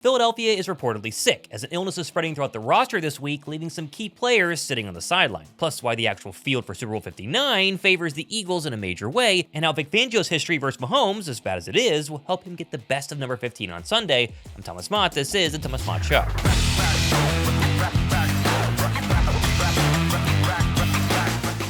Philadelphia is reportedly sick, as an illness is spreading throughout the roster this week, leaving some key players sitting on the sideline. Plus, why the actual field for Super Bowl 59 favors the Eagles in a major way, and how Vic Fangio's history versus Mahomes, as bad as it is, will help him get the best of number 15 on Sunday. I'm Thomas Mott, this is the Thomas Mott Show.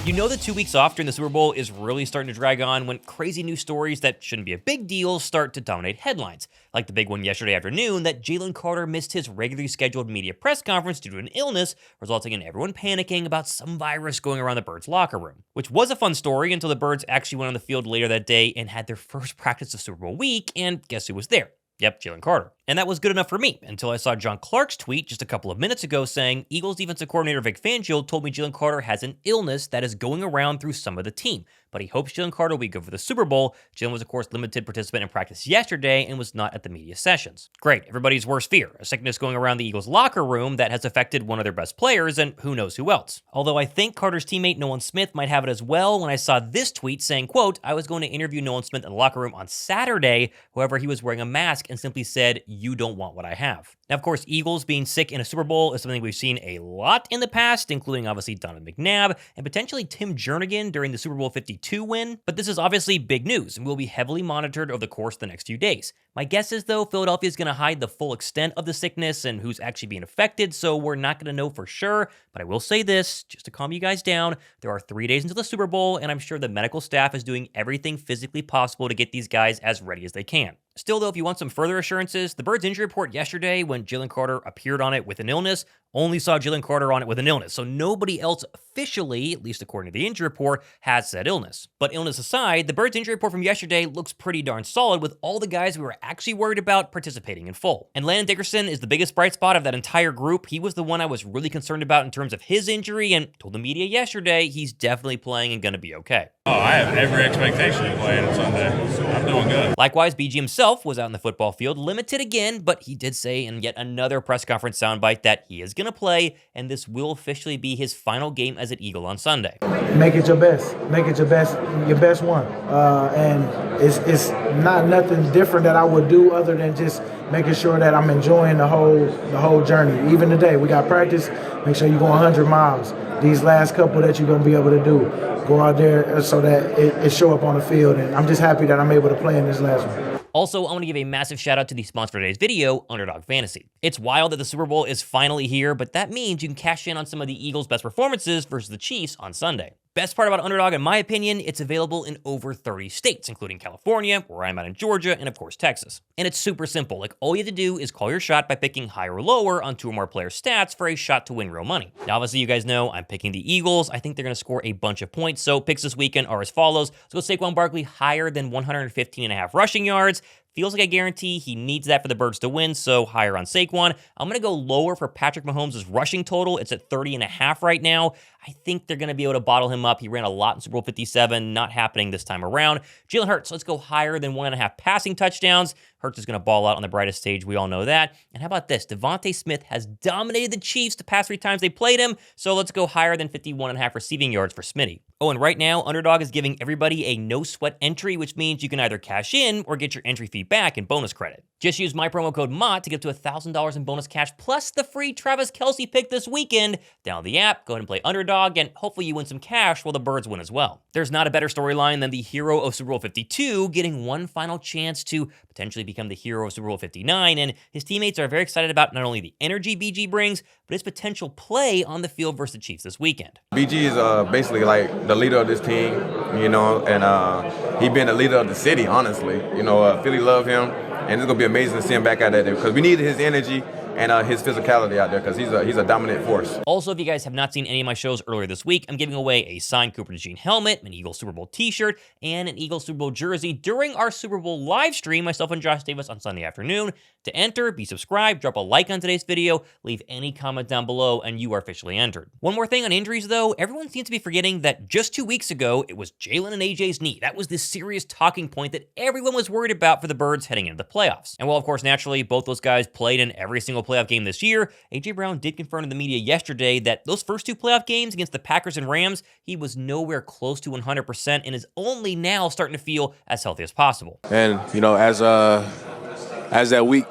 You know that 2 weeks off during the Super Bowl is really starting to drag on when crazy news stories that shouldn't be a big deal start to dominate headlines. Like the big one yesterday afternoon that Jalen Carter missed his regularly scheduled media press conference due to an illness, resulting in everyone panicking about some virus going around the Birds' locker room. Which was a fun story until the Birds actually went on the field later that day and had their first practice of Super Bowl week, and guess who was there? Yep, Jalen Carter. And that was good enough for me until I saw John Clark's tweet just a couple of minutes ago saying Eagles defensive coordinator Vic Fangio told me Jalen Carter has an illness that is going around through some of the team, but he hopes Jalen Carter will be good for the Super Bowl. Jalen was, of course, limited participant in practice yesterday and was not at the media sessions. Great, everybody's worst fear, a sickness going around the Eagles locker room that has affected one of their best players and who knows who else. Although I think Carter's teammate Nolan Smith might have it as well when I saw this tweet saying, quote, I was going to interview Nolan Smith in the locker room on Saturday, however, he was wearing a mask and simply said, you don't want what I have. Now, of course, Eagles being sick in a Super Bowl is something we've seen a lot in the past, including obviously Donovan McNabb and potentially Tim Jernigan during the Super Bowl 52 win. But this is obviously big news and will be heavily monitored over the course of the next few days. My guess is, though, Philadelphia is going to hide the full extent of the sickness and who's actually being affected, so we're not going to know for sure. But I will say this, just to calm you guys down, there are 3 days until the Super Bowl, and I'm sure the medical staff is doing everything physically possible to get these guys as ready as they can. Still, though, if you want some further assurances, the Birds injury report yesterday, when Jalen Carter appeared on it with an illness, only saw Jalen Carter on it with an illness. So nobody else officially, at least according to the injury report, has said illness. But illness aside, the Birds injury report from yesterday looks pretty darn solid with all the guys we were actually worried about participating in full. And Landon Dickerson is the biggest bright spot of that entire group. He was the one I was really concerned about in terms of his injury and told the media yesterday he's definitely playing and going to be okay. Oh, I have every expectation of playing on Sunday, so I'm doing good. Likewise, BG himself was out in the football field, limited again, but he did say in yet another press conference soundbite that he is going to play, and this will officially be his final game as an Eagle on Sunday. Make it your best. Make it your best one. And it's not nothing different that I would do other than just making sure that I'm enjoying the whole journey. Even today, we got practice. Make sure you go 100 miles. These last couple that you're going to be able to do, go out there so that it show up on the field. And I'm just happy that I'm able to play in this last one. Also, I want to give a massive shout out to the sponsor of today's video, Underdog Fantasy. It's wild that the Super Bowl is finally here, but that means you can cash in on some of the Eagles' best performances versus the Chiefs on Sunday. Best part about Underdog, in my opinion, it's available in over 30 states, including California, where I'm at in Georgia, and of course Texas. And it's super simple. Like, all you have to do is call your shot by picking higher or lower on 2 or more players' stats for a shot to win real money. Now, obviously, you guys know I'm picking the Eagles. I think they're going to score a bunch of points, so picks this weekend are as follows. Let's go Saquon Barkley higher than 115.5 rushing yards. Feels like a guarantee. He needs that for the Birds to win, so higher on Saquon. I'm going to go lower for Patrick Mahomes' rushing total. It's at 30.5 right now. I think they're going to be able to bottle him up. He ran a lot in Super Bowl 57, not happening this time around. Jalen Hurts, let's go higher than 1.5 passing touchdowns. Hurts is going to ball out on the brightest stage. We all know that. And how about this? Devontae Smith has dominated the Chiefs the past 3 times they played him, so let's go higher than 51.5 receiving yards for Smitty. Oh, and right now, Underdog is giving everybody a no-sweat entry, which means you can either cash in or get your entry fee back in bonus credit. Just use my promo code Mott to get up to $1,000 in bonus cash, plus the free Travis Kelce pick this weekend. Download the app, go ahead and play Underdog, and hopefully you win some cash while the Birds win as well. There's not a better storyline than the hero of Super Bowl 52 getting one final chance to potentially become the hero of Super Bowl 59, and his teammates are very excited about not only the energy BG brings, but his potential play on the field versus the Chiefs this weekend. BG is basically like the leader of this team, you know, and he been the leader of the city, honestly. You know, Philly love him, and it's going to be amazing to see him back out there because we needed his energy and his physicality out there because he's a dominant force. Also, if you guys have not seen any of my shows earlier this week, I'm giving away a signed Cooper DeJean helmet, an Eagles Super Bowl t-shirt, and an Eagles Super Bowl jersey during our Super Bowl live stream, myself and Josh Davis on Sunday afternoon. To enter, be subscribed, drop a like on today's video, leave any comment down below, and you are officially entered. One more thing on injuries, though. Everyone seems to be forgetting that just 2 weeks ago, it was Jalen and AJ's knee. That was the serious talking point that everyone was worried about for the Birds heading into the playoffs. And while, of course, naturally, both those guys played in every single playoff game this year, AJ Brown did confirm to the media yesterday that those first 2 playoff games against the Packers and Rams, he was nowhere close to 100% and is only now starting to feel as healthy as possible. And, you know, as that week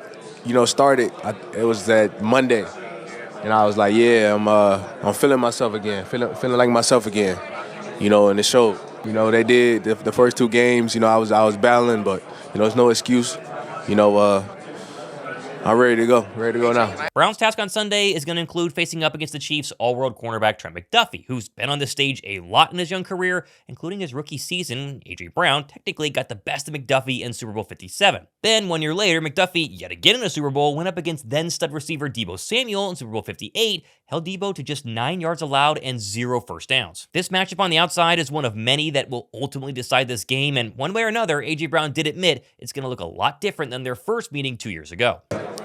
started, it was that Monday, and I was like, yeah, I'm feeling myself again, feeling like myself again, and it showed. They did the first 2 games. I was battling, but it's no excuse. I'm ready to go now. Brown's task on Sunday is going to include facing up against the Chiefs' all-world cornerback Trent McDuffie, who's been on this stage a lot in his young career, including his rookie season. A.J. Brown technically got the best of McDuffie in Super Bowl 57. Then, 1 year later, McDuffie, yet again in a Super Bowl, went up against then-stud receiver Deebo Samuel in Super Bowl 58, held Deebo to just 9 yards allowed and 0 first downs. This matchup on the outside is one of many that will ultimately decide this game, and one way or another, A.J. Brown did admit it's going to look a lot different than their first meeting 2 years ago.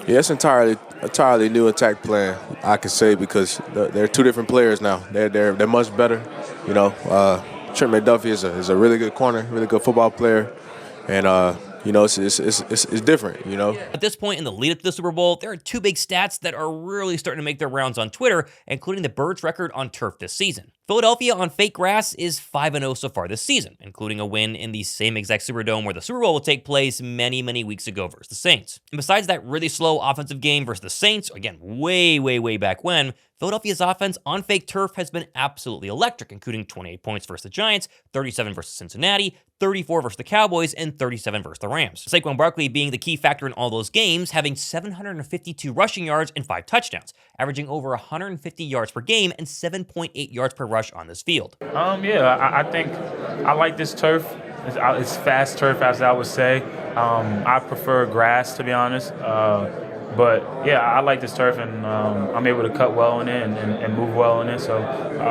Yeah, it's entirely new attack plan, I can say, because they're 2 different players now. They're much better. Trent McDuffie is a really good corner, really good football player, and it's different. At this point in the lead up to the Super Bowl, there are 2 big stats that are really starting to make their rounds on Twitter, including the Birds' record on turf this season. Philadelphia on fake grass is 5-0 so far this season, including a win in the same exact Superdome where the Super Bowl will take place many, many weeks ago versus the Saints. And besides that really slow offensive game versus the Saints, again, way back when, Philadelphia's offense on fake turf has been absolutely electric, including 28 points versus the Giants, 37 versus Cincinnati, 34 versus the Cowboys, and 37 versus the Rams. Saquon Barkley being the key factor in all those games, having 752 rushing yards and 5 touchdowns, averaging over 150 yards per game and 7.8 yards per rush on this field. I think I like this turf. It's fast turf, as I would say. I prefer grass, to be honest. But yeah, I like this turf, and I'm able to cut well in it and move well in it. So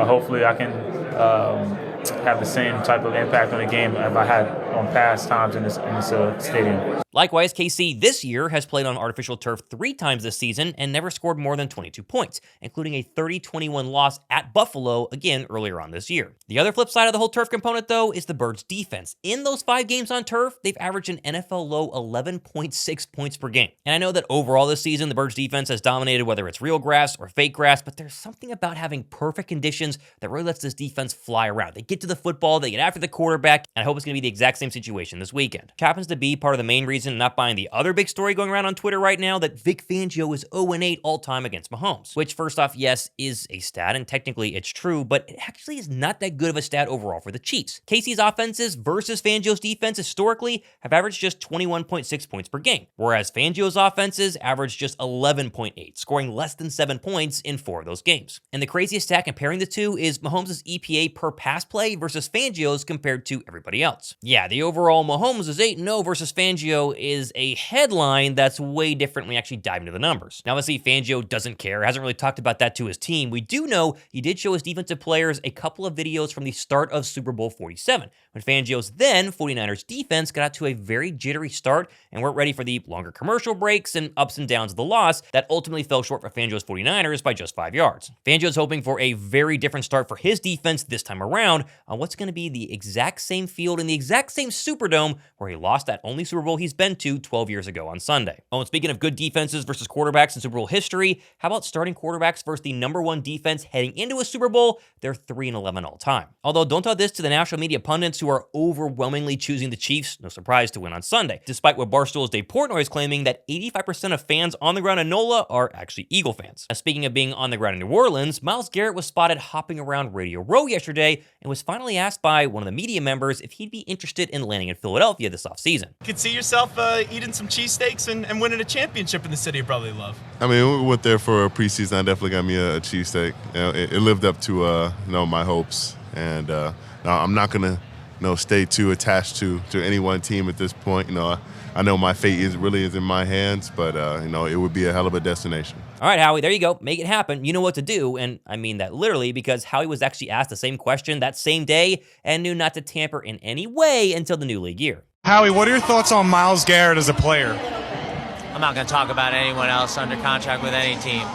hopefully I can have the same type of impact on the game as I had on past times in this stadium. Likewise, KC this year has played on artificial turf 3 times this season and never scored more than 22 points, including a 30-21 loss at Buffalo again earlier on this year. The other flip side of the whole turf component, though, is the Birds' defense. In those 5 games on turf, they've averaged an NFL low 11.6 points per game. And I know that overall this season, the Birds' defense has dominated whether it's real grass or fake grass, but there's something about having perfect conditions that really lets this defense fly around. They get to the football, they get after the quarterback, and I hope it's going to be the exact same situation this weekend. Which happens to be part of the main reason I'm not buying the other big story going around on Twitter right now, that Vic Fangio is 0-8 all-time against Mahomes, which first off, yes, is a stat, and technically it's true, but it actually is not that good of a stat overall for the Chiefs. KC's offenses versus Fangio's defense historically have averaged just 21.6 points per game, whereas Fangio's offenses averaged just 11.8, scoring less than 7 points in 4 of those games. And the craziest stat comparing the two is Mahomes' EPA per pass play versus Fangio's compared to everybody else. Yeah, the overall Mahomes is 8-0 versus Fangio is a headline that's way different when we actually dive into the numbers. Now, obviously, Fangio doesn't care, hasn't really talked about that to his team. We do know he did show his defensive players a couple of videos from the start of Super Bowl 47, when Fangio's then 49ers defense got out to a very jittery start and weren't ready for the longer commercial breaks and ups and downs of the loss that ultimately fell short for Fangio's 49ers by just 5 yards. Fangio's hoping for a very different start for his defense this time around on what's going to be the exact same field in the exact same Superdome where he lost that only Super Bowl he's been to 12 years ago on Sunday. Oh, and speaking of good defenses versus quarterbacks in Super Bowl history, how about starting quarterbacks versus the number 1 defense heading into a Super Bowl? They're 3-11 all time. Although don't tell this to the national media pundits who are overwhelmingly choosing the Chiefs, no surprise, to win on Sunday, despite what Barstool's Dave Portnoy is claiming that 85% of fans on the ground in NOLA are actually Eagle fans. Now, speaking of being on the ground in New Orleans, Myles Garrett was spotted hopping around Radio Row yesterday and was finally asked by one of the media members if he'd be interested in landing in Philadelphia this offseason. You could see yourself eating some cheesesteaks and winning a championship in the city of brotherly love. I mean, we went there for a preseason. I definitely got me a cheesesteak. It lived up to my hopes, and I'm not gonna stay too attached to any one team at this point. I know my fate is in my hands, but it would be a hell of a destination. All right, Howie, there you go. Make it happen. You know what to do. And I mean that literally, because Howie was actually asked the same question that same day and knew not to tamper in any way until the new league year. Howie, what are your thoughts on Myles Garrett as a player? I'm not going to talk about anyone else under contract with any team.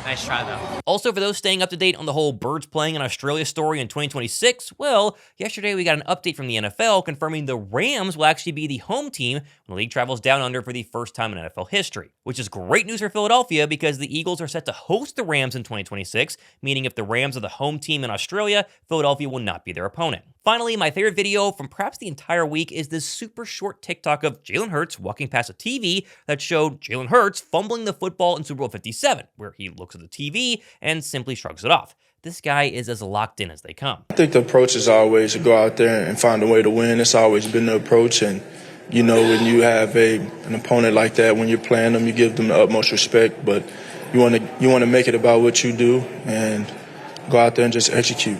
Nice try, though. Also, for those staying up to date on the whole Birds playing in Australia story in 2026, well, yesterday we got an update from the NFL confirming the Rams will actually be the home team when the league travels down under for the first time in NFL history. which is great news for Philadelphia because the Eagles are set to host the Rams in 2026, meaning if the Rams are the home team in Australia, Philadelphia will not be their opponent. Finally, my favorite video from perhaps the entire week is this super short TikTok of Jalen Hurts walking past a TV that showed Jalen Hurts fumbling the football in Super Bowl 57, where he looks at the TV and simply shrugs it off. This guy is as locked in as they come. I think the approach is always to go out there and find a way to win. It's always been the approach, and you know, when you have an opponent like that, when you're playing them, you give them the utmost respect. But you want to make it about what you do and go out there and just execute.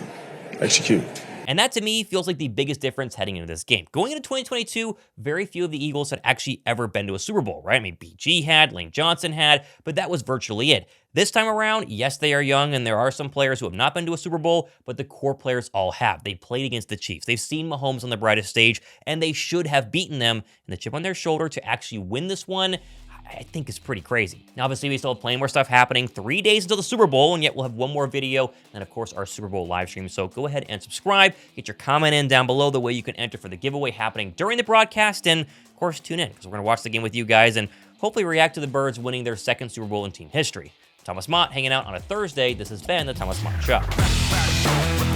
And that, to me, feels like the biggest difference heading into this game. Going into 2022, very few of the Eagles had actually ever been to a Super Bowl, right? I mean, BG had, Lane Johnson had, but that was virtually it. This time around, yes, they are young, and there are some players who have not been to a Super Bowl, but the core players all have. They played against the Chiefs. They've seen Mahomes on the brightest stage, and they should have beaten them. And the chip on their shoulder to actually win this one, I think is pretty crazy. Now, obviously, we still have plenty more stuff happening 3 days until the Super Bowl, and yet we'll have one more video, and of course, our Super Bowl live stream. So go ahead and subscribe, get your comment in down below the way you can enter for the giveaway happening during the broadcast, and of course, tune in, because we're gonna watch the game with you guys, and hopefully react to the Birds winning their second Super Bowl in team history. Thomas Mott hanging out on a Thursday. This has been the Thomas Mott Show.